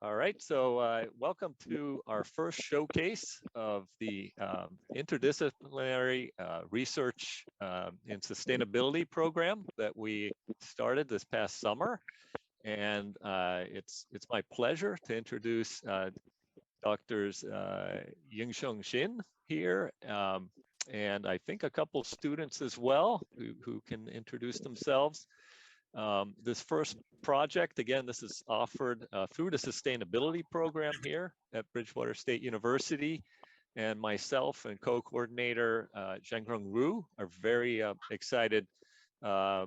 All right, so welcome to our first showcase of the Interdisciplinary Research in Sustainability program that we started this past summer. And it's my pleasure to introduce Doctors Yongjun Shin here, and I think a couple students as well who can introduce themselves. This first project, again, this is offered through the sustainability program here at Bridgewater State University, and myself and co-coordinator Zhengrong Ru are very excited to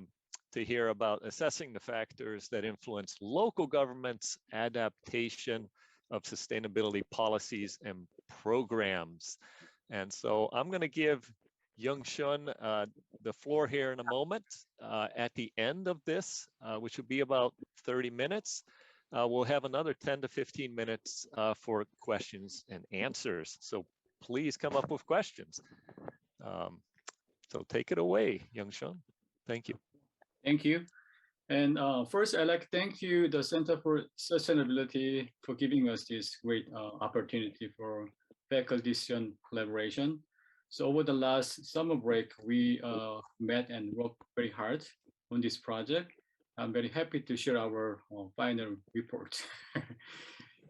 hear about assessing the factors that influence local governments' adaptation of sustainability policies and programs. And so I'm going to give Yongjun the floor here in a moment. At the end of this, which will be about 30 minutes, we'll have another 10 to 15 minutes for questions and answers. So please come up with questions. So take it away, Yongjun. Thank you. Thank you. And first, I'd like to thank you, the Center for Sustainability, for giving us this great opportunity for faculty-student collaboration. So over the last summer break, we met and worked very hard on this project. I'm very happy to share our final report.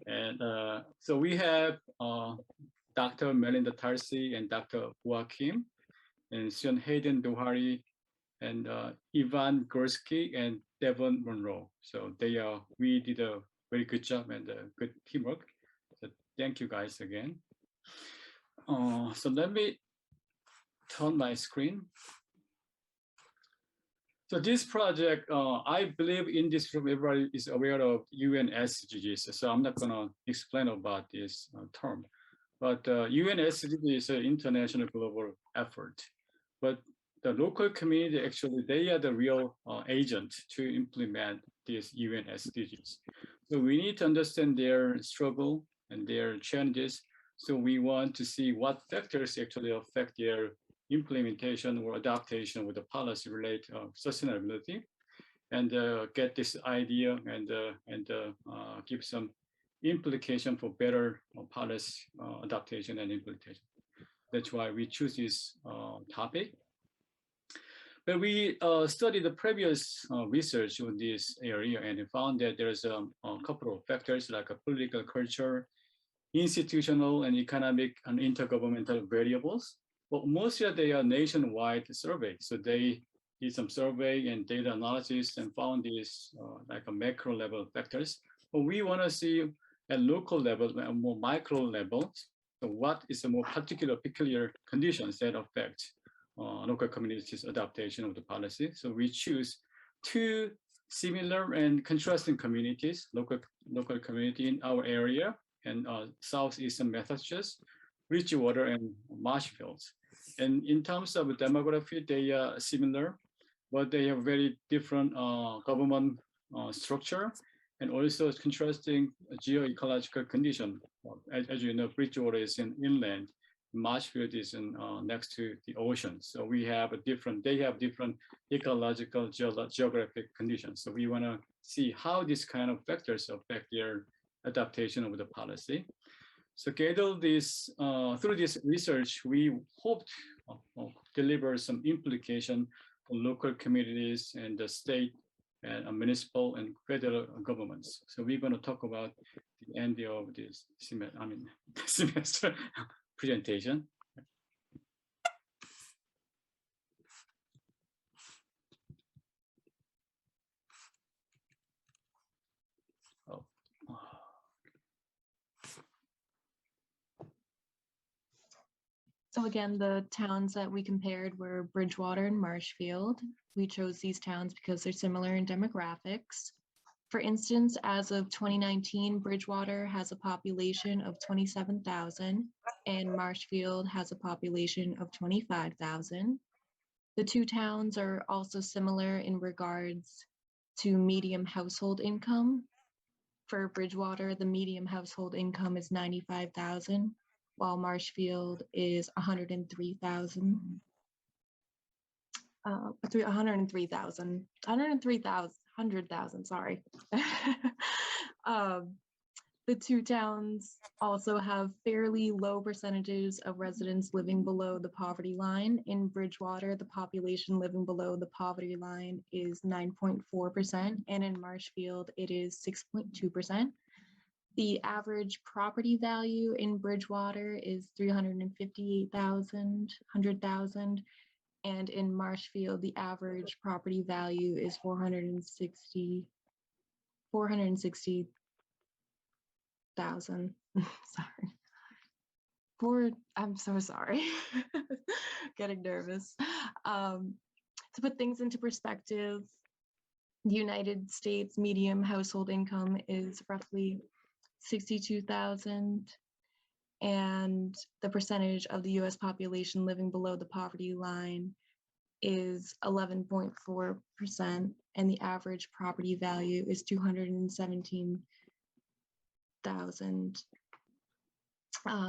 And so we have Dr. Melinda Tarsi and Dr. Boah and Shin, Hayden, Doherty, and Yvonne, Gorski, and Devin, Monroe. So we did a very good job and good teamwork. So thank you guys again. So let me turn my screen. So this project, I believe in this room, everybody is aware of UN SDGs. So I'm not gonna explain about this term, but UN SDGs is an international global effort. But the local community, actually, they are the real agent to implement these UN SDGs. So we need to understand their struggle and their challenges. So we want to see what factors actually affect their implementation or adaptation with the policy related to sustainability, and get this idea and give some implication for better policy adaptation and implementation. That's why we choose this topic. But we studied the previous research on this area and found that there's a couple of factors like a political culture, institutional and economic and intergovernmental variables. But mostly they are nationwide survey. So they did some survey and data analysis and found these like a macro level factors. But we want to see at local level, a more micro level, so what is the more peculiar conditions that affect local communities' adaptation of the policy. So we choose two similar and contrasting communities, local community in our area and Southeastern Massachusetts, Bridgewater and Marshfield. And in terms of demography, they are similar, but they have very different government structure and also contrasting geo-ecological condition. As you know, Bridgewater is in inland, Marshfield is in, next to the ocean. So we have they have different ecological geographic conditions. So we want to see how these kind of factors affect their adaptation of the policy. So gather this, through this research, we hoped deliver some implication on local communities and the state and municipal and federal governments. So we're going to talk about the end of this semester presentation. Oh. So again, the towns that we compared were Bridgewater and Marshfield. We chose these towns because they're similar in demographics. For instance, as of 2019, Bridgewater has a population of 27,000 and Marshfield has a population of 25,000. The two towns are also similar in regards to medium household income. For Bridgewater, the medium household income is 95,000, while Marshfield is 103,000. 100,000, sorry. The two towns also have fairly low percentages of residents living below the poverty line. In Bridgewater, the population living below the poverty line is 9.4%, and in Marshfield, it is 6.2%. The average property value in Bridgewater is $358,000, and in Marshfield, the average property value is $460,000. Sorry. I'm so sorry. Getting nervous. To put things into perspective, the United States median household income is roughly $62,000, and the percentage of the US population living below the poverty line is 11.4%, and the average property value is $217,000.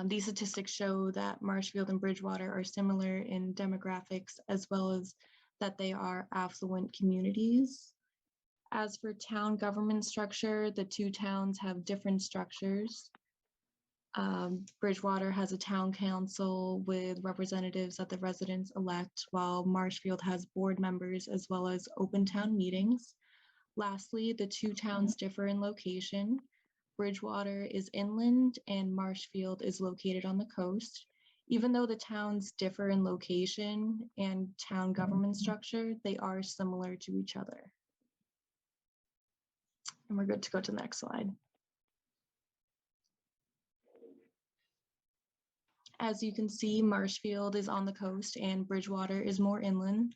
These statistics show that Marshfield and Bridgewater are similar in demographics, as well as that they are affluent communities. As for town government structure, the two towns have different structures. Bridgewater has a town council with representatives that the residents elect, while Marshfield has board members as well as open town meetings. Lastly, the two towns differ in location. Bridgewater is inland and Marshfield is located on the coast. Even though the towns differ in location and town government structure, they are similar to each other. And we're good to go to the next slide. As you can see, Marshfield is on the coast and Bridgewater is more inland.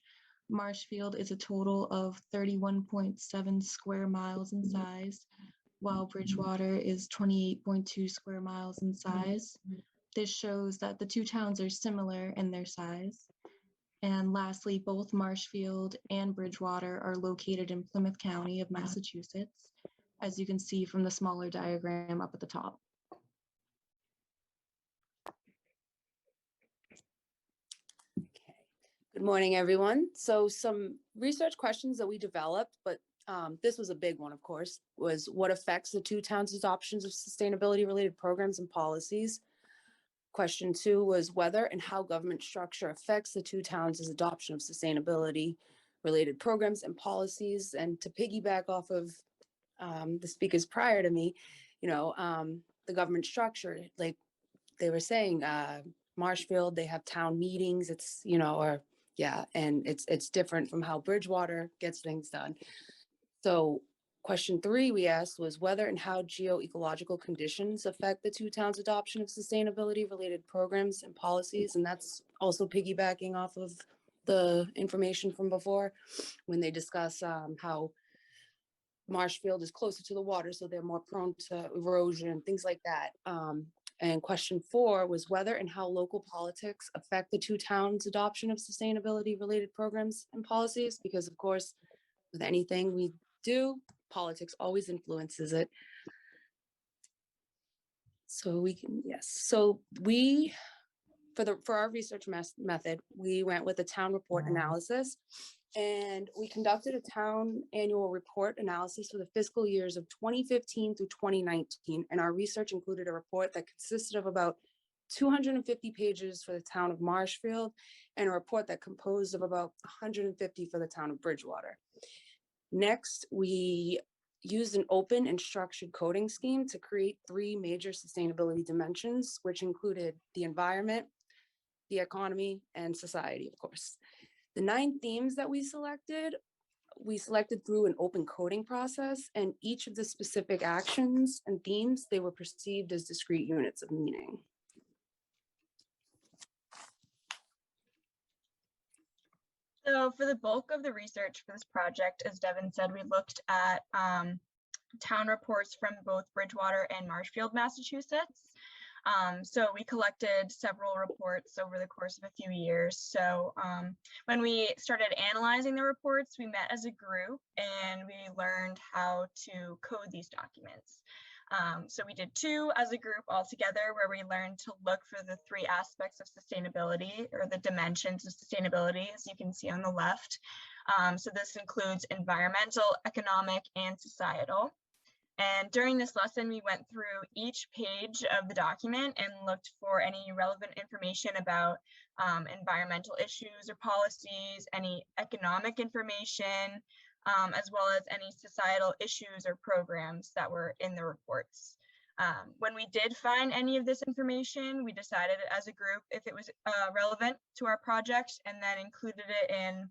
Marshfield is a total of 31.7 square miles in size, while Bridgewater is 28.2 square miles in size. This shows that the two towns are similar in their size. And lastly, both Marshfield and Bridgewater are located in Plymouth County of Massachusetts, as you can see from the smaller diagram up at the top. Good morning, everyone. So some research questions that we developed, but this was a big one, of course, was what affects the two towns' adoptions of sustainability-related programs and policies. Question 2 was whether and how government structure affects the two towns' adoption of sustainability-related programs and policies. And to piggyback off of the speakers prior to me, the government structure, like they were saying, Marshfield, they have town meetings, and it's different from how Bridgewater gets things done. So question 3 we asked was whether and how geo-ecological conditions affect the two towns' adoption of sustainability-related programs and policies. And that's also piggybacking off of the information from before when they discuss how Marshfield is closer to the water, so they're more prone to erosion, things like that. And question 4 was whether and how local politics affect the two towns' adoption of sustainability-related programs and policies, because of course, with anything we do, politics always influences it. So we can, yes. So we, for our research method, we went with a town report analysis, and we conducted a town annual report analysis for the fiscal years of 2015 through 2019. And our research included a report that consisted of about 250 pages for the town of Marshfield and a report that composed of about 150 for the town of Bridgewater. Next, we used an open and structured coding scheme to create 3 major sustainability dimensions, which included the environment, the economy, and society, of course. The 9 themes that we selected through an open coding process, and each of the specific actions and themes, they were perceived as discrete units of meaning. So for the bulk of the research for this project, as Devin said, we looked at town reports from both Bridgewater and Marshfield, Massachusetts. So we collected several reports over the course of a few years. So when we started analyzing the reports, we met as a group and we learned how to code these documents. So we did 2 as a group all together, where we learned to look for the 3 aspects of sustainability, or the dimensions of sustainability, as you can see on the left. So this includes environmental, economic, and societal. And during this lesson, we went through each page of the document and looked for any relevant information about environmental issues or policies, any economic information, as well as any societal issues or programs that were in the reports. When we did find any of this information, we decided as a group if it was relevant to our project, and then included it in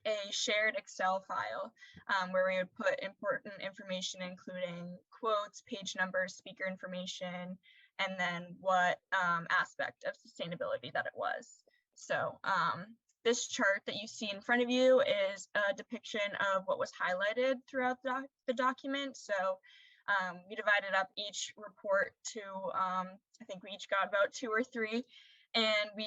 a shared Excel file where we would put important information, including quotes, page numbers, speaker information, and then what aspect of sustainability that it was. So this chart that you see in front of you is a depiction of what was highlighted throughout the document. So we divided up each report to, I think we each got about 2 or 3, and we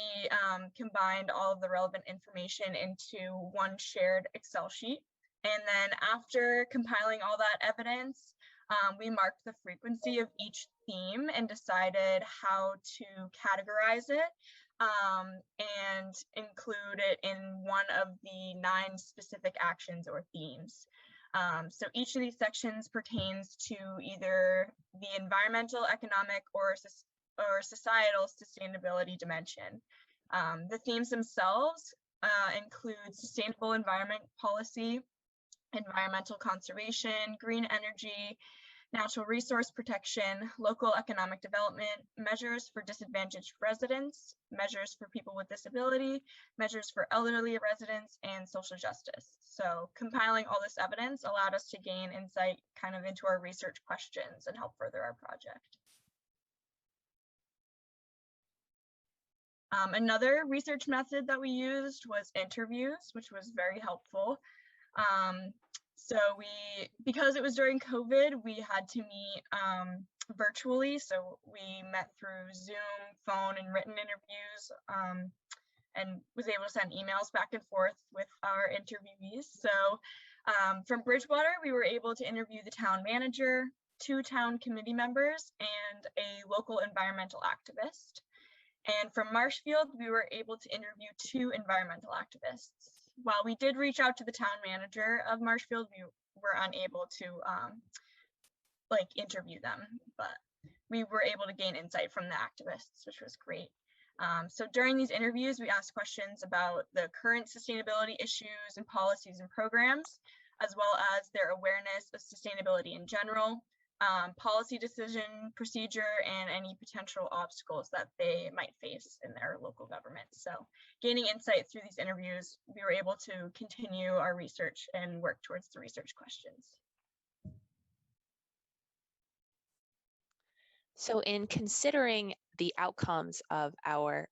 combined all of the relevant information into one shared Excel sheet. And then after compiling all that evidence, we marked the frequency of each theme and decided how to categorize it and include it in one of the 9 specific actions or themes. So each of these sections pertains to either the environmental, economic, or societal sustainability dimension. The themes themselves include sustainable environment policy, environmental conservation, green energy, natural resource protection, local economic development, measures for disadvantaged residents, measures for people with disability, measures for elderly residents, and social justice. So compiling all this evidence allowed us to gain insight kind of into our research questions and help further our project. Another research method that we used was interviews, which was very helpful. So because it was during COVID, we had to meet virtually. So we met through Zoom, phone, and written interviews, and was able to send emails back and forth with our interviewees. So from Bridgewater, we were able to interview the town manager, 2 town committee members, and a local environmental activist. And from Marshfield, we were able to interview 2 environmental activists. While we did reach out to the town manager of Marshfield, we were unable to interview them, but we were able to gain insight from the activists, which was great. So during these interviews, we asked questions about the current sustainability issues and policies and programs, as well as their awareness of sustainability in general, policy decision procedure, and any potential obstacles that they might face in their local government. So gaining insight through these interviews, we were able to continue our research and work towards the research questions. So in considering the outcomes of our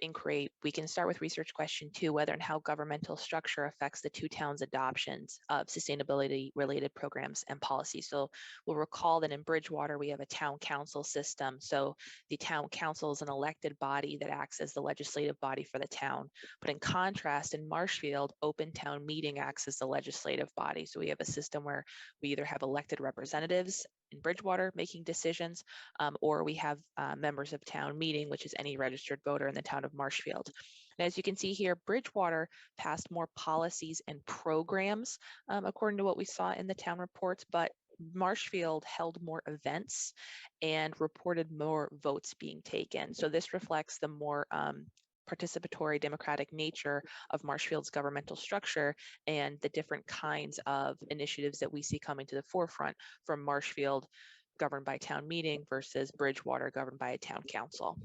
inquiry, we can start with research question 2, whether and how governmental structure affects the 2 towns' adoptions of sustainability-related programs and policies. So we'll recall that in Bridgewater, we have a town council system. So the town council is an elected body that acts as the legislative body for the town. But in contrast, in Marshfield, open town meeting acts as the legislative body. So we have a system where we either have elected representatives in Bridgewater making decisions, or we have members of town meeting, which is any registered voter in the town of Marshfield. And as you can see here, Bridgewater passed more policies and programs according to what we saw in the town reports, but Marshfield held more events and reported more votes being taken. So this reflects the more participatory democratic nature of Marshfield's governmental structure and the different kinds of initiatives that we see coming to the forefront from Marshfield governed by town meeting versus Bridgewater governed by a town council.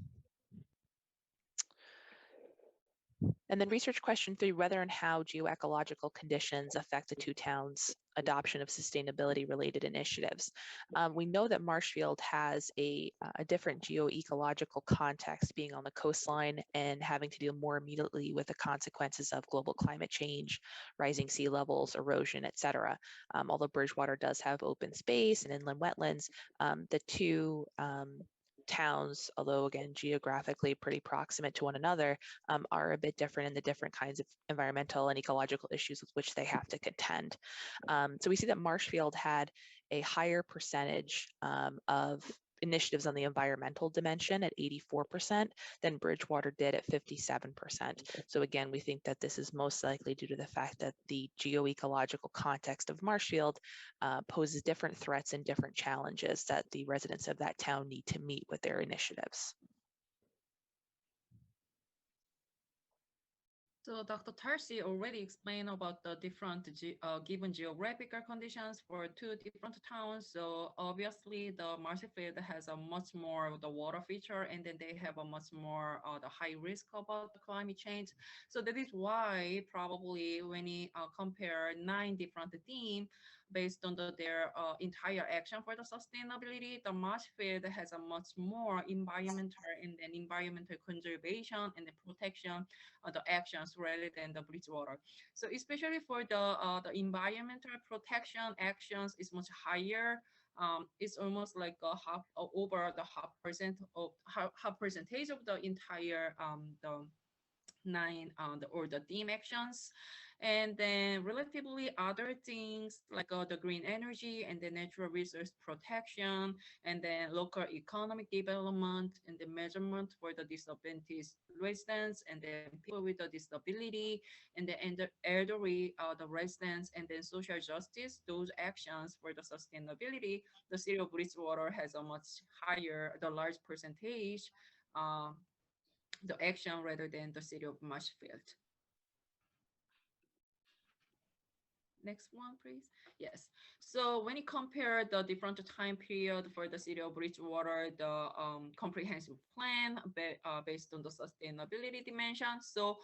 And then research question 3, whether and how geoecological conditions affect the 2 towns' adoption of sustainability-related initiatives. We know that Marshfield has a different geoecological context, being on the coastline and having to deal more immediately with the consequences of global climate change, rising sea levels, erosion, et cetera. Although Bridgewater does have open space and inland wetlands, the 2 towns, although again geographically pretty proximate to one another, are a bit different in the different kinds of environmental and ecological issues with which they have to contend. So we see that Marshfield had a higher percentage of initiatives on the environmental dimension at 84% than Bridgewater did at 57%. So again, we think that this is most likely due to the fact that the geoecological context of Marshfield poses different threats and different challenges that the residents of that town need to meet with their initiatives. So Dr. Tarsi already explained about the different given geographical conditions for two different towns. So obviously the Marshfield has a much more of the water feature, and then they have a much more the high risk about the climate change. So that is why probably when you compare 9 different themes based on their entire action for the sustainability, the Marshfield has a much more environmental and then environmental conservation and the protection the actions rather than the Bridgewater. So especially for the environmental protection actions is much higher. It's almost like a half over the half percentage of the entire the 9 or the theme actions. And then relatively other things like the green energy and the natural resource protection and then local economic development and the measurement for the disadvantaged residents and then people with a disability and the elderly, the residents and then social justice, those actions for the sustainability, the city of Bridgewater has a much higher, the large percentage, the action rather than the city of Marshfield. Next one, please. Yes. So when you compare the different time period for the city of Bridgewater, the comprehensive plan based on the sustainability dimension. So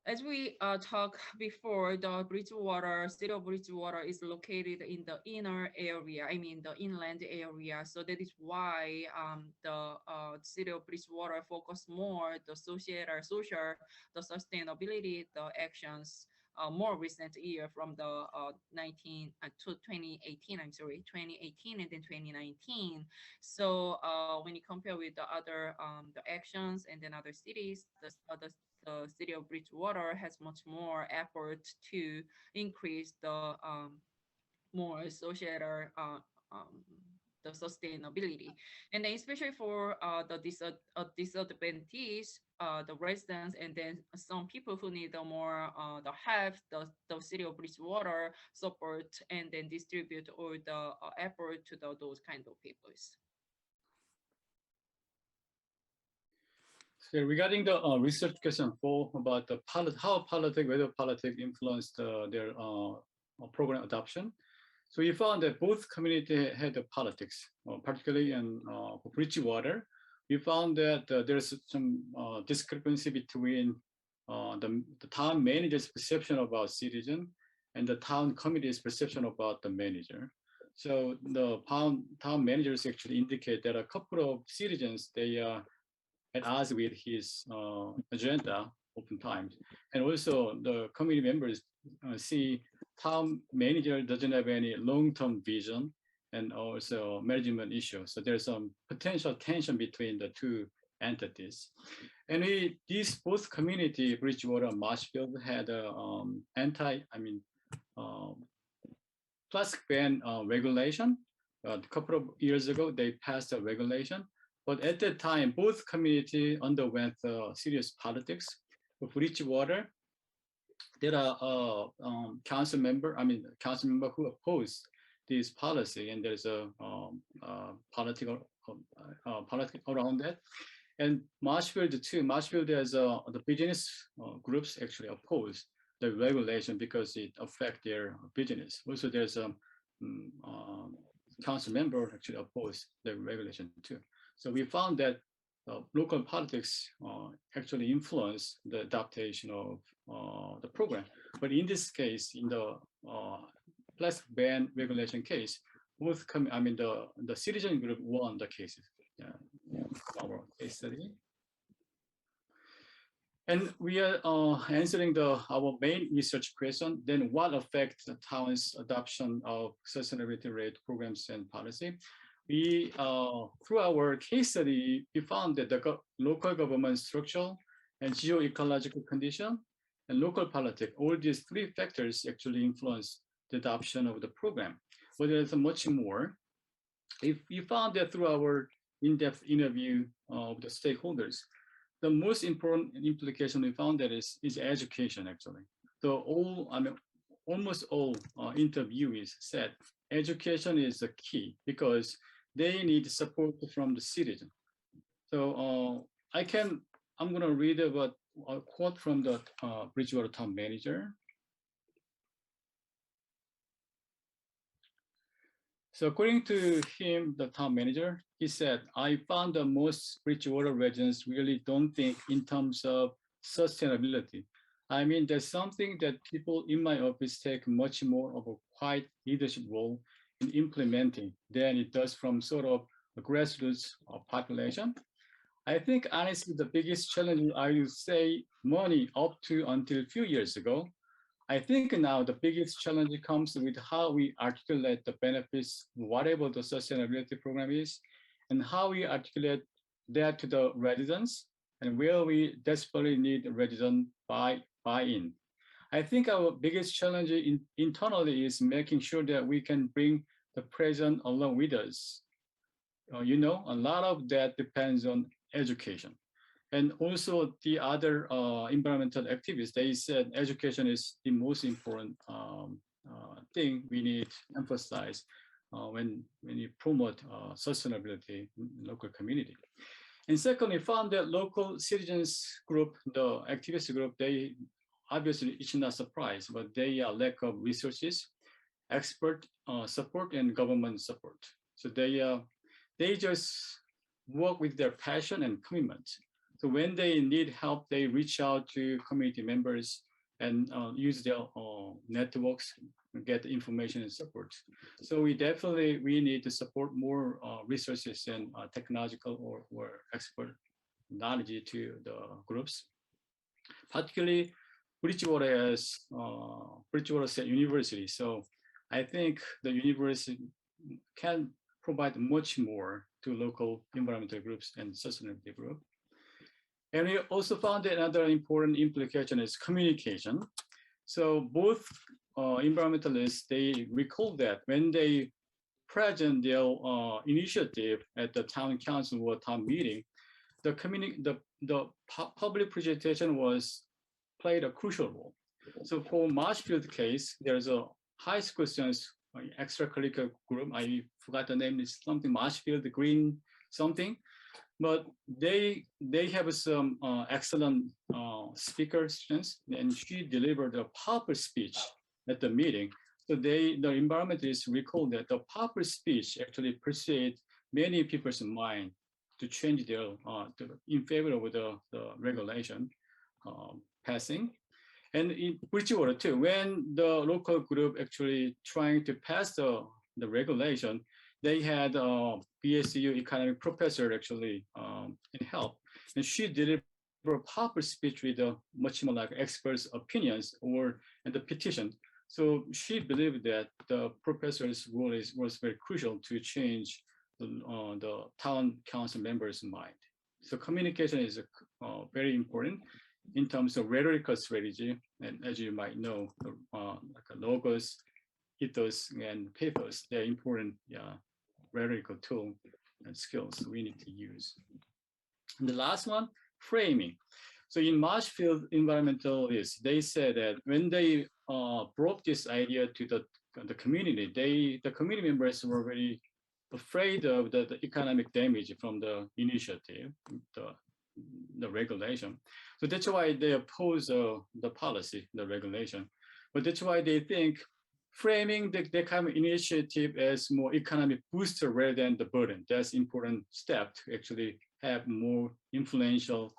as we talked before, the city of Bridgewater is located in the inner area, I mean the inland area. So that is why the city of Bridgewater focus more the social, the sustainability, the actions more recent year from the 2018, I'm sorry, 2018 and then 2019. So when you compare with the other the actions and then other cities, the city of Bridgewater has much more effort to increase the more social the sustainability, and then especially for the disadvantaged the residents and then some people who need the more the help, the city of Bridgewater support and then distribute all the effort to those kind of peoples. So regarding the research question 4 about the how weather politics influenced their program adoption. So we found that both communities had the politics, particularly in Bridgewater. We found that there's some discrepancy between the town manager's perception about citizen and the town committee's perception about the manager. So the town managers actually indicate that a couple of citizens, they are at odds with his agenda oftentimes. And also the committee members see town manager doesn't have any long-term vision and also management issues. So there's some potential tension between the two entities. And these both community, Bridgewater and Marshfield, had a plastic ban regulation. A couple of years ago, they passed a regulation. But at that time, both community underwent serious politics. For Bridgewater, there are council member who opposed this policy, and there's a political around that. And Marshfield too. Marshfield has the business groups actually oppose the regulation because it affects their business. Also, there's a council member actually oppose the regulation too. So we found that local politics actually influence the adaptation of the program. But in this case, in the plastic ban regulation case, both the citizen group won the cases. Our case study. And we are answering our main research question, then what affects the town's adoption of sustainability rate programs and policy? We, through our case study, we found that the local government structural and geo-ecological condition and local politics, all these 3 factors actually influence the adoption of the program. But there's much more. If we found that through our in-depth interview of the stakeholders, the most important implication we found that is education actually. Almost all interviewees said education is the key because they need support from the citizen. So I'm gonna read about a quote from the Bridgewater town manager. So according to him, the town manager, he said, I found that most Bridgewater residents really don't think in terms of sustainability. I mean, there's something that people in my office take much more of a quiet leadership role in implementing than it does from sort of a grassroots population. I think honestly, the biggest challenge I would say money up to until a few years ago. I think now the biggest challenge comes with how we articulate the benefits, whatever the sustainability program is, and how we articulate that to the residents, and where we desperately need resident buy-in. I think our biggest challenge internally is making sure that we can bring the present along with us. A lot of that depends on education. And also the other environmental activists, they said education is the most important thing we need to emphasize when you promote sustainability in local community. And second, we found that local citizens group, the activist group, they obviously it's not surprise, but they lack of resources, expert support, and government support. So they just work with their passion and commitment. So when they need help, they reach out to community members and use their networks, get information and support. So we need to support more resources and technological or expert knowledge to the groups, particularly Bridgewater State University. So I think the university can provide much more to local environmental groups and sustainability groups. And we also found that another important implication is communication. So both environmentalists, they recall that when they present their initiative at the town council or town meeting, the public presentation played a crucial role. So for Marshfield case, there's a high school students extracurricular group. I forgot the name. It's something Marshfield Green something. But they have some excellent speaker students, and she delivered a powerful speech at the meeting. So the environmentalists recall that the powerful speech actually persuaded many people's mind to change their in favor of the regulation passing. And in Bridgewater too, when the local group actually trying to pass the regulation, they had BSU economic professor actually in help, and she delivered a proper speech with much more like experts' opinions and the petition. So she believed that the professor's role was very crucial to change the town council members' mind. So communication is very important in terms of rhetorical strategy, and as you might know, like logos, ethos, and pathos, they're important rhetorical tool and skills we need to use. And the last one, framing. So in Marshfield environmentalists, they said that when they brought this idea to the community, the community members were very afraid of the economic damage from the initiative, the regulation. So that's why they oppose the policy, the regulation. But that's why they think framing the kind of initiative as more economic booster rather than the burden. That's important step to actually have more influential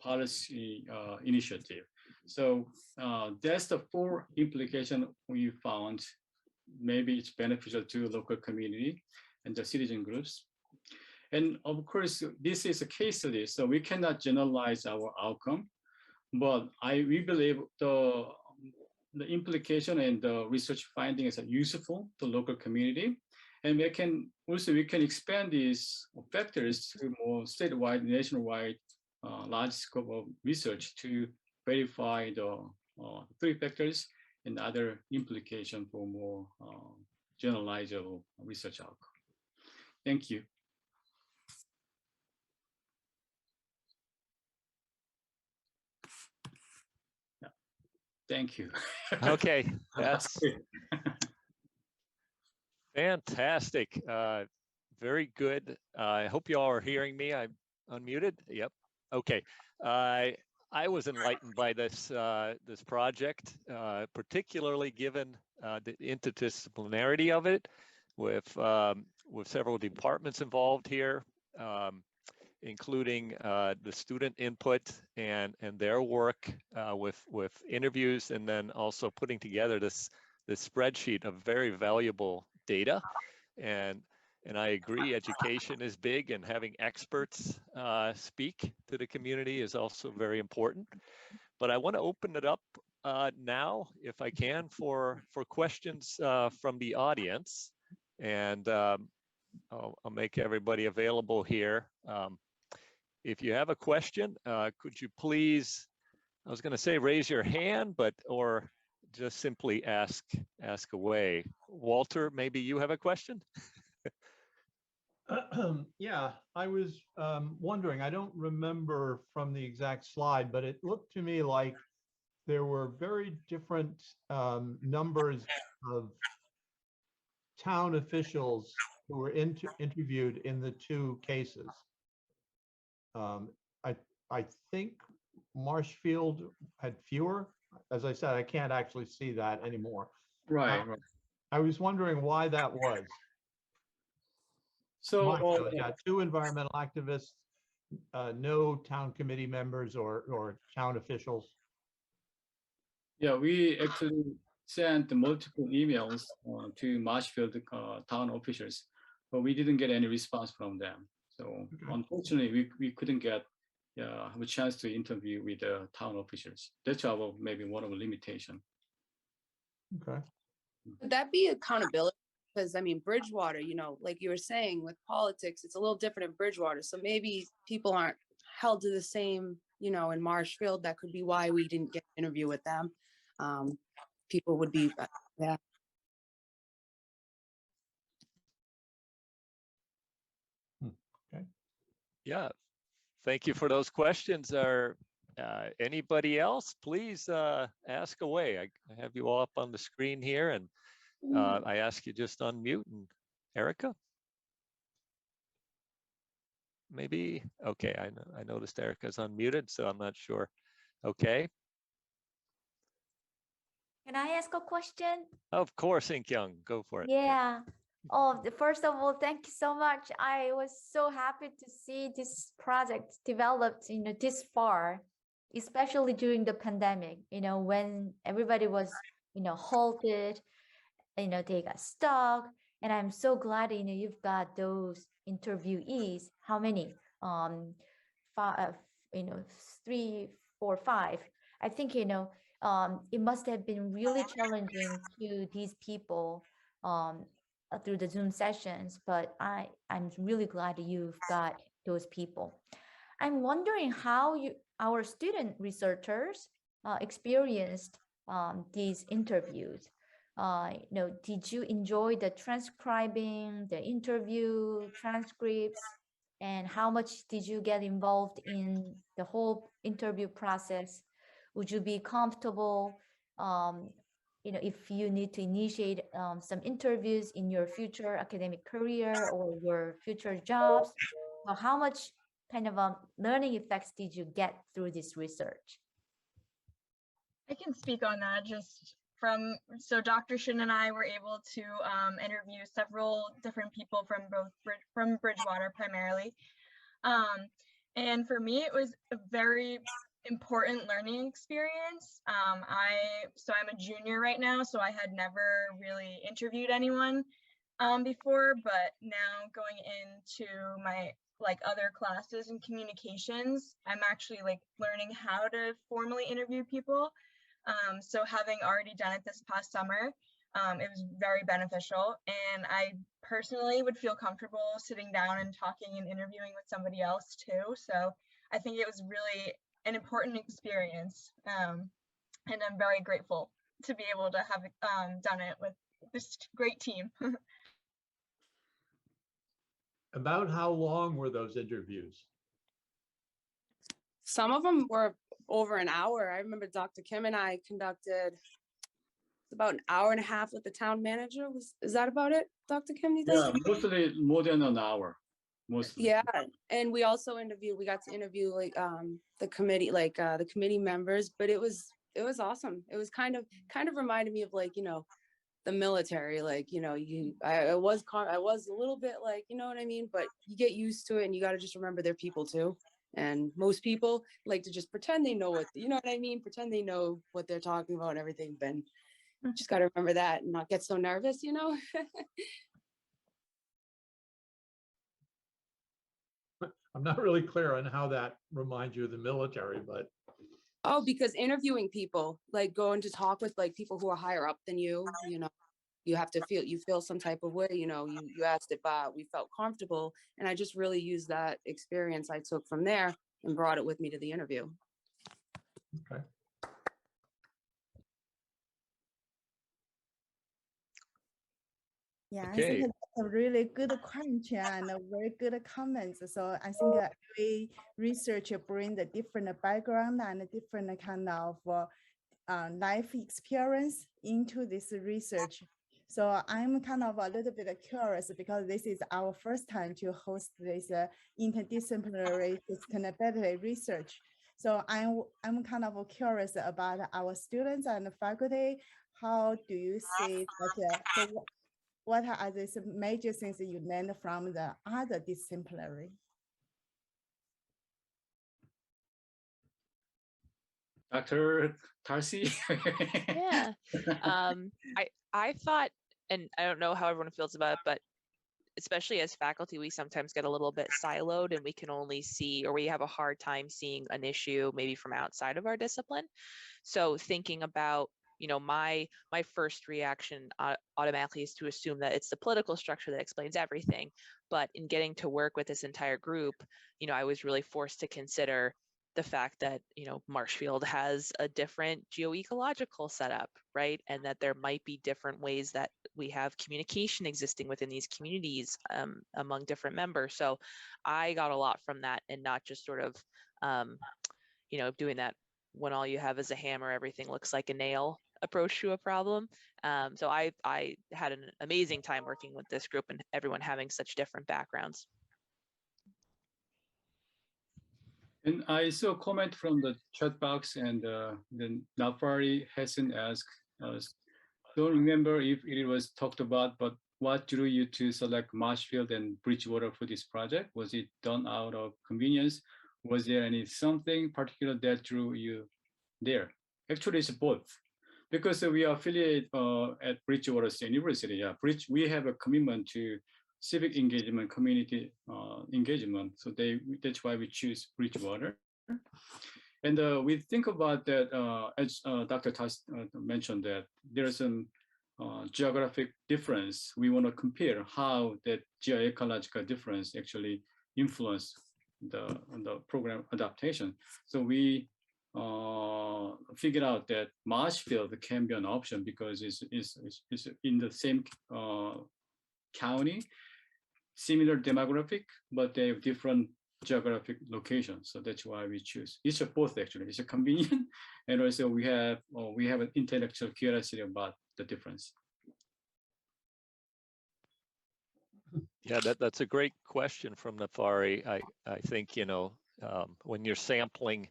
policy initiative. So that's the 4 implication we found. Maybe it's beneficial to local community and the citizen groups. And of course, this is a case study, so we cannot generalize our outcome. But we believe the implication and the research findings are useful to local community. And we can expand these factors to more statewide, nationwide, large scope of research to verify the 3 factors and other implication for more generalize your research outcome. Thank you. Yeah. Thank you. Okay, that's fantastic. Very good. I hope you all are hearing me. I'm unmuted. Yep. Okay. I was enlightened by this this project, particularly given the interdisciplinarity of it, with several departments involved here, including the student input and their work with interviews, and then also putting together this spreadsheet of very valuable data. And I agree, education is big, and having experts speak to the community is also very important. But I want to open it up now, if I can, for questions from the audience. And I'll make everybody available here. If you have a question, could you please, I was going to say raise your hand, or just simply ask away. Walter, maybe you have a question? Yeah, I was wondering, I don't remember from the exact slide, but it looked to me like there were very different numbers of town officials who were interviewed in the two cases. I think Marshfield had fewer. As I said, I can't actually see that anymore. Right. I was wondering why that was. So Marshfield, yeah, 2 environmental activists, no town committee members or town officials. yeah, we actually sent multiple emails to Marshfield town officials, but we didn't get any response from them. So unfortunately, we couldn't get have a chance to interview with the town officials. That's our maybe one of the limitation. Okay. Would that be accountability? Because I mean, Bridgewater, you know, like you were saying with politics, it's a little different in Bridgewater. So maybe people aren't held to the same, you know, in Marshfield. That could be why we didn't get an interview with them. People would be, yeah. Okay. Yeah, thank you for those questions. Are anybody else? Please ask away. I have you all up on the screen here, and I ask you just unmute. And Erica? Maybe? Okay, I noticed Erica's unmuted, so I'm not sure. Okay. Can I ask a question? Of course, Young, go for it. Yeah. Oh, first of all, thank you so much. I was so happy to see this project developed, you know, this far, especially during the pandemic, you know, when everybody was, you know, halted, you know, they got stuck. And I'm so glad, you know, you've got those interviewees. How many? Five, you know, 3, 4, 5. I think, you know, it must have been really challenging to these people through the Zoom sessions, but I'm really glad you've got those people. I'm wondering how our student researchers experienced these interviews. You know, did you enjoy the transcribing, the interview transcripts, and how much did you get involved in the whole interview process? Would you be comfortable, you know, if you need to initiate some interviews in your future academic career or your future jobs? How much kind of learning effects did you get through this research? I can speak on that just from, so Dr. Shin and I were able to interview several different people from Bridgewater primarily. And for me, it was a very important learning experience. I'm a junior right now, so I had never really interviewed anyone before, but now going into my other classes in communications, I'm actually learning how to formally interview people. So having already done it this past summer, it was very beneficial, and I personally would feel comfortable sitting down and talking and interviewing with somebody else too. So I think it was really an important experience, and I'm very grateful to be able to have done it this great team. About how long were those interviews? Some of them were over an hour. I remember Dr. Kim and I conducted about an hour and a half with the town manager. Is that about it, Dr. Kim? You think? Yeah, mostly more than an hour. Mostly. Yeah, and we also we got to interview like the committee, like the committee members, but it was awesome. It was kind of reminded me of like, you know, the military, like, you know, I was a little bit like, you know what I mean, but you get used to it and you got to just remember they're people too. And most people like to just pretend they know what, you know what I mean? Pretend they know what they're talking about and everything. But just got to remember that and not get so nervous, you know? I'm not really clear on how that reminds you of the military, but. Oh, because interviewing people, like going to talk with like people who are higher up than you know, you have to feel some type of way, you know, you asked it, but we felt comfortable. And I just really used that experience I took from there and brought it with me to the interview. Okay. Yeah, I Okay. think that's a really good question and a very good comments. So I think every researcher bring the different background and a different kind of life experience into this research. So I'm kind of a little bit curious because this is our first time to host this interdisciplinary sustainability research. So I'm kind of curious about our students and faculty. How do you see that? So what are the major things that you learned from the other disciplinary? Dr. Tarsi? Yeah. I thought, and I don't know how everyone feels about it, but especially as faculty, we sometimes get a little bit siloed and we can only see, or we have a hard time seeing an issue maybe from outside of our discipline. So thinking about, you know, my first reaction automatically is to assume that it's the political structure that explains everything. But in getting to work with this entire group, you know, I was really forced to consider the fact that, you know, Marshfield has a different geoecological setup, right? And that there might be different ways that we have communication existing within these communities among different members. So I got a lot from that, and not just sort of, you know, doing that when all you have is a hammer, everything looks like a nail approach to a problem. So I had an amazing time working with this group and everyone having such different backgrounds. And I saw a comment from the chat box, and then Nafari hasn't asked us. Don't remember if it was talked about, but what drew you to select Marshfield and Bridgewater for this project? Was it done out of convenience? Was there something particular that drew you there? Actually, it's both. Because we are affiliated at Bridgewater State University. Yeah, we have a commitment to civic engagement, community engagement. So that's why we choose Bridgewater. And we think about that, as Dr. Tas mentioned, that there's some geographic difference. We want to compare how that geoecological difference actually influence the program adaptation. So we figured out that Marshfield can be an option because it's in the same county, similar demographic, but they have different geographic locations. So that's why we choose. It's both actually. It's a convenient, and also we have an intellectual curiosity about the difference. Yeah, that's a great question from Nafari. I think, you know, when you're sampling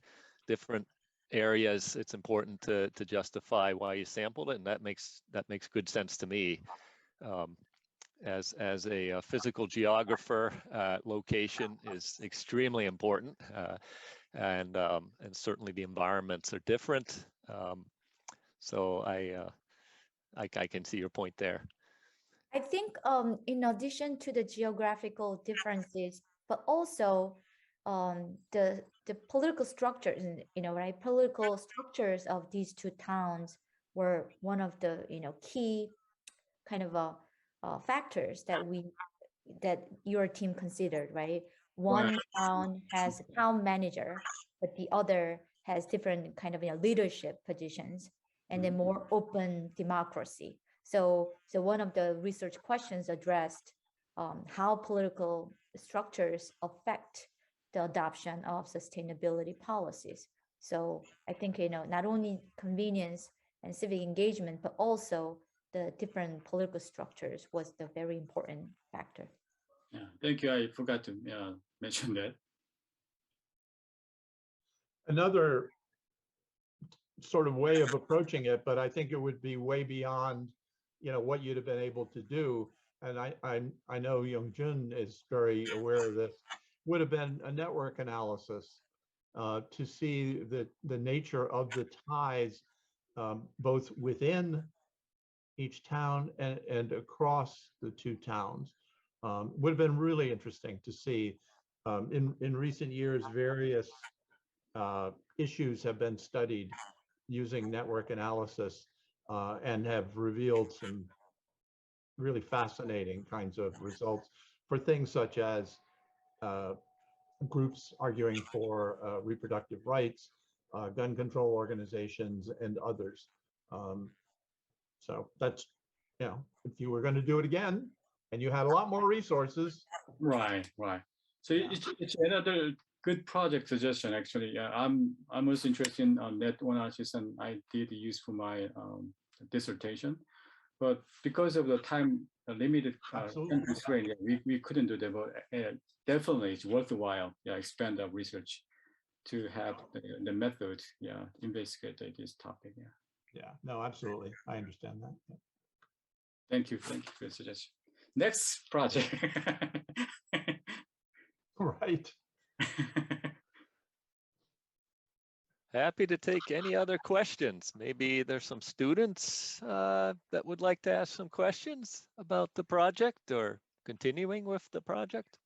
different areas, it's important to justify why you sampled it, and that makes good sense to me. As a physical geographer, location is extremely important, and certainly the environments are different. So I can see your point there. I think in addition to the geographical differences, but also the political structures, you know, right? Political structures of these two towns were one of the, you know, key kind of factors that your team considered, right? One town has a town manager, but the other has different kind of, you know, leadership positions and then more open democracy. So one of the research questions addressed how political structures affect the adoption of sustainability policies. So I think, not only convenience and civic engagement, but also the different political structures was the very important factor. Yeah, thank you. I forgot to mention that. Another sort of way of approaching it, but I think it would be way beyond, what you'd have been able to do. And I know Yongjun is very aware of this, would have been a network analysis to see the nature of the ties both within each town and across the two towns. Would have been really interesting to see. In recent years, various issues have been studied using network analysis and have revealed some really fascinating kinds of results for things such as groups arguing for reproductive rights, gun control organizations, and others. So that's, if you were going to do it again and you had a lot more resources. Right. So it's another good project suggestion, actually. Yeah, I'm most interested in net analysis, and I did use for my dissertation. But because of the time limited constraint, we couldn't do that. But definitely, it's worthwhile. Expand our research to have the method. Investigate this topic. Yeah. No, absolutely. I understand that. Yeah. Thank you for the suggestion. Next project. Right. Happy to take any other questions. Maybe there's some students that would like to ask some questions about the project or continuing with the project.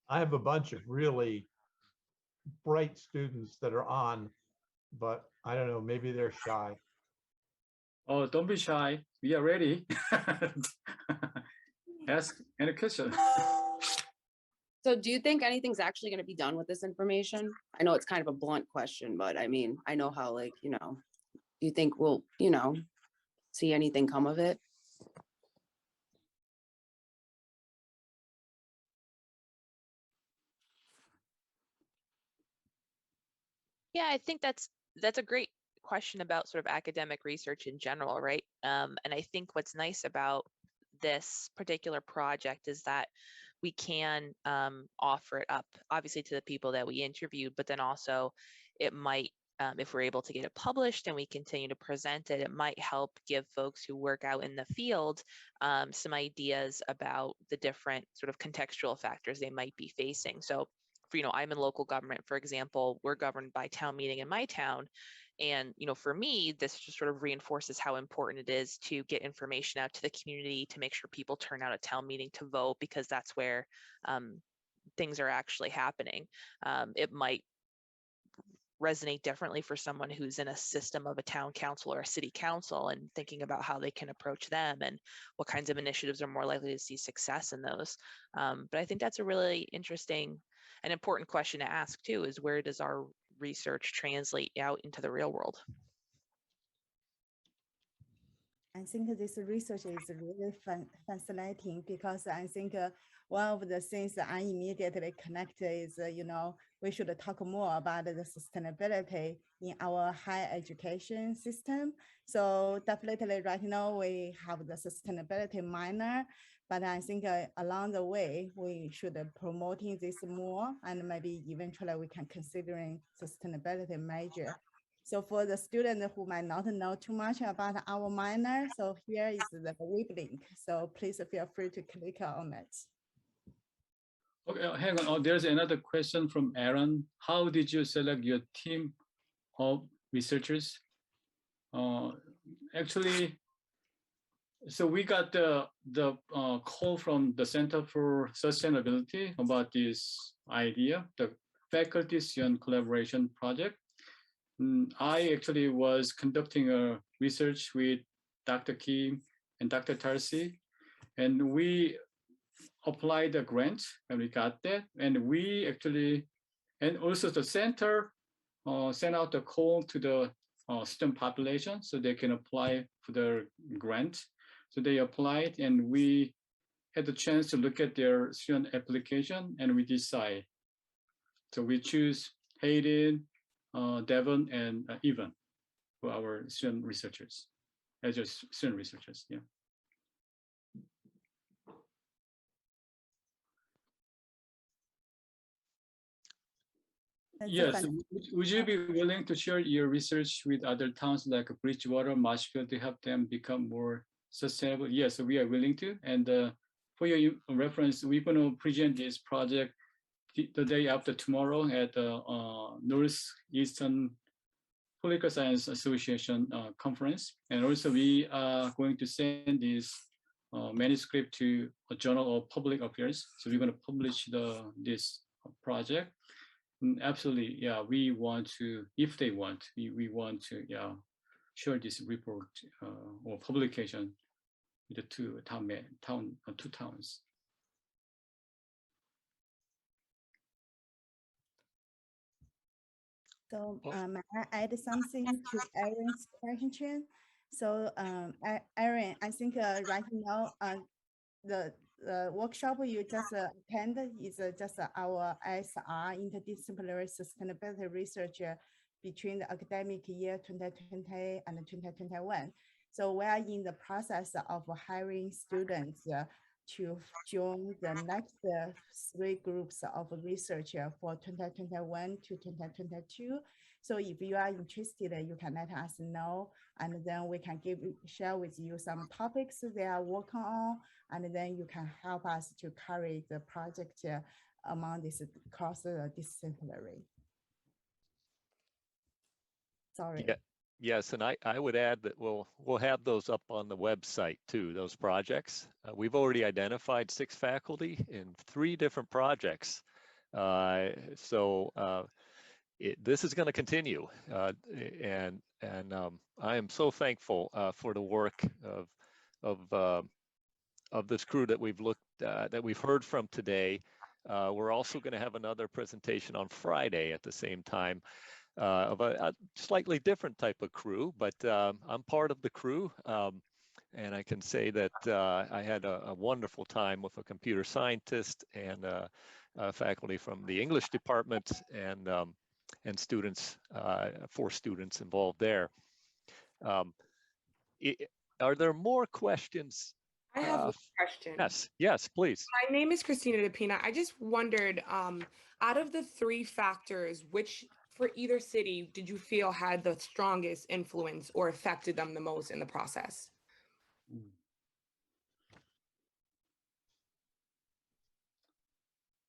I have a bunch of really bright students that are on, but I don't know, maybe they're shy. Oh, don't be shy. We are ready. Ask any question. So do you think anything's actually going to be done with this information? I know it's kind of a blunt question, but I mean, I know how, do you think we'll, see anything come of it? Yeah, I think that's a great question about sort of academic research in general, right? And I think what's nice about this particular project is that we can offer it up, obviously, to the people that we interviewed, but then also it might, if we're able to get it published and we continue to present it, it might help give folks who work out in the field some ideas about the different sort of contextual factors they might be facing. So, I'm in local government, for example, we're governed by town meeting in my town. And, for me, this just sort of reinforces how important it is to get information out to the community, to make sure people turn out at town meeting to vote, because that's where things are actually happening. It might resonate differently for someone who's in a system of a town council or a city council and thinking about how they can approach them and what kinds of initiatives are more likely to see success in those. But I think that's a really interesting and important question to ask too, is where does our research translate out into the real world? I think this research is really fascinating because I think one of the things that I immediately connect is, we should talk more about the sustainability in our higher education system. So definitely right now we have the sustainability minor, but I think along the way, we should promoting this more, and maybe eventually we can considering sustainability major. So for the student who might not know too much about our minor, so here is the web link. So please feel free to click on it. Okay, hang on. Oh, there's another question from Aaron. How did you select your team of researchers? Actually, so we got the call from the Center for Sustainability about this idea, the Faculty Shin Collaboration Project. I actually was conducting a research with Dr. Kim and Dr. Tarsi, and we applied a grant and we got that. And we actually, and also the center sent out a call to the student population so they can apply for the grant. So they applied, and we had the chance to look at their student application, and we decide. So we choose Hayden, Devin, and Yvonne for our student researchers, as just student researchers. Yeah. Yes. Would you be willing to share your research with other towns like Bridgewater, Marshfield to help them become more sustainable? Yes, we are willing to. And for your reference, we're going to present this project the day after tomorrow at the Northeastern Political Science Association conference. And also we are going to send this manuscript to a Journal of Public Affairs. So we're going to publish this project. And absolutely, yeah, we want to, if they want, we want to, yeah, share this report or publication with the two towns. So may I add something to Aaron's question? So Aaron, I think right now the workshop you just attended is just our ISR, Interdisciplinary Sustainability Research between the academic year 2020 and 2021. So we are in the process of hiring students to join the next 3 groups of research for 2021 to 2022. So if you are interested, you can let us know, and then we can share with you some topics they are working on, and then you can help us to carry the project among this cross-disciplinary. Sorry. Yeah. Yes, and I would add that we'll have those up on the website too, those projects. We've already identified 6 faculty in 3 different projects. This is going to continue, and I am so thankful for the work of this crew that we've heard from today. We're also going to have another presentation on Friday at the same time of a slightly different type of crew, but I'm part of the crew. And I can say that I had a wonderful time with a computer scientist and faculty from the English department and students, 4 students involved there. Are there more questions? I have one question. Yes, please. My name is Christina DePina. I just wondered, out of the 3 factors, which for either city did you feel had the strongest influence or affected them the most in the process?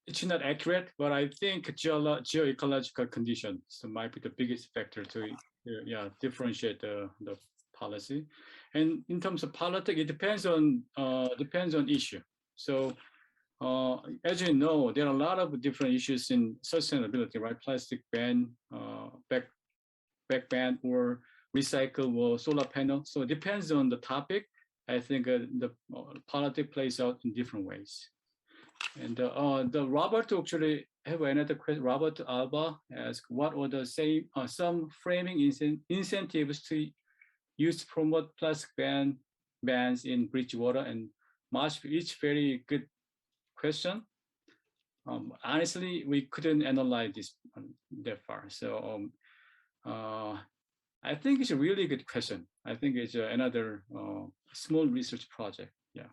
It's not accurate, but I think geoecological conditions might be the biggest factor to differentiate the policy. And in terms of politics, it depends on issue. So as you know, there are a lot of different issues in sustainability, right? Plastic ban, back ban, or recycle or solar panel. So it depends on the topic. I think the politics plays out in different ways. And the Robert actually have another question. Robert Alba asked, what are the some framing incentives to use to promote plastic bans in Bridgewater and Marshfield? It's very good question. Honestly, we couldn't analyze this that far. So I think it's a really good question. I think it's another small research project. Yeah.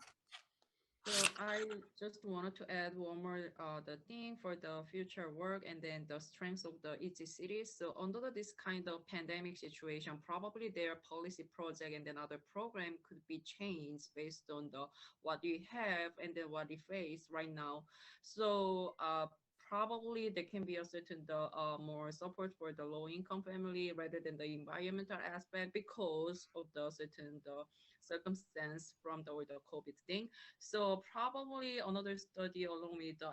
So I just wanted to add one more the thing for the future work and then the strengths of the each cities. So under this kind of pandemic situation, probably their policy project and then other program could be changed based on the what we have and then what we face right now. So probably there can be a certain more support for the low income family rather than the environmental aspect because of the certain circumstance from the COVID thing. So probably another study along with the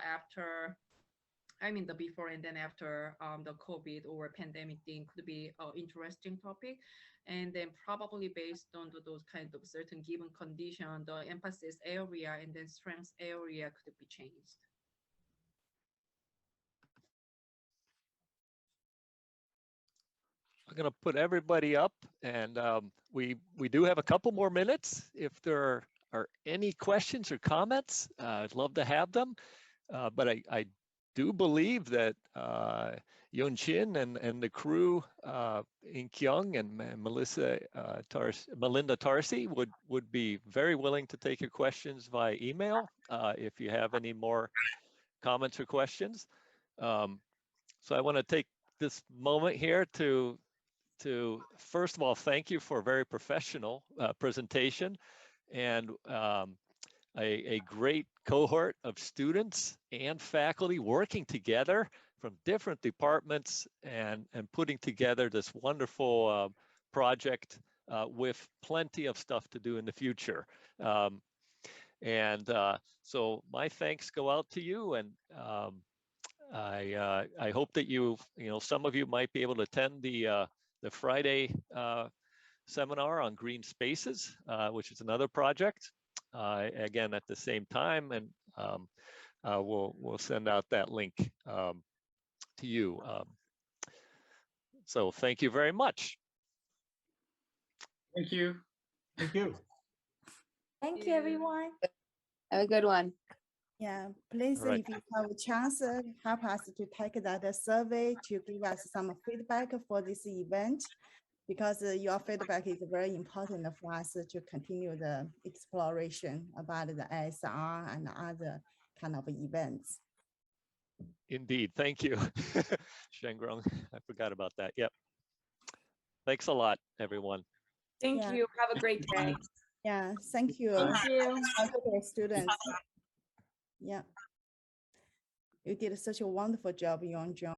the before and then after the COVID or pandemic thing could be an interesting topic. And then probably based on those kind of certain given condition, the emphasis area and then strength area could be changed. I'm going to put everybody up, and we do have a couple more minutes. If there are any questions or comments, I'd love to have them. But I do believe that Yongjun and the crew in Kyung and Melinda Tarsi would be very willing to take your questions via email if you have any more comments or questions. So I want to take this moment here to first of all thank you for a very professional presentation and a great cohort of students and faculty working together from different departments and putting together this wonderful project with plenty of stuff to do in the future. So my thanks go out to you, and I hope that some of you might be able to attend the Friday seminar on green spaces, which is another project. Again, at the same time, and we'll send out that link to you. So thank you very much. Thank you. Thank you. Thank you, everyone. Have a good one. Yeah, please, All right. if you have a chance, help us to take that survey to give us some feedback for this event, because your feedback is very important for us to continue the exploration about the ISR and other kind of events. Indeed, thank you. Shengrong, I forgot about that. Yep. Thanks a lot, everyone. Thank Yeah. you. Have a great day. Yeah, thank you. Thank you. Thank you to the students. Yeah. You did such a wonderful job, Yongjun.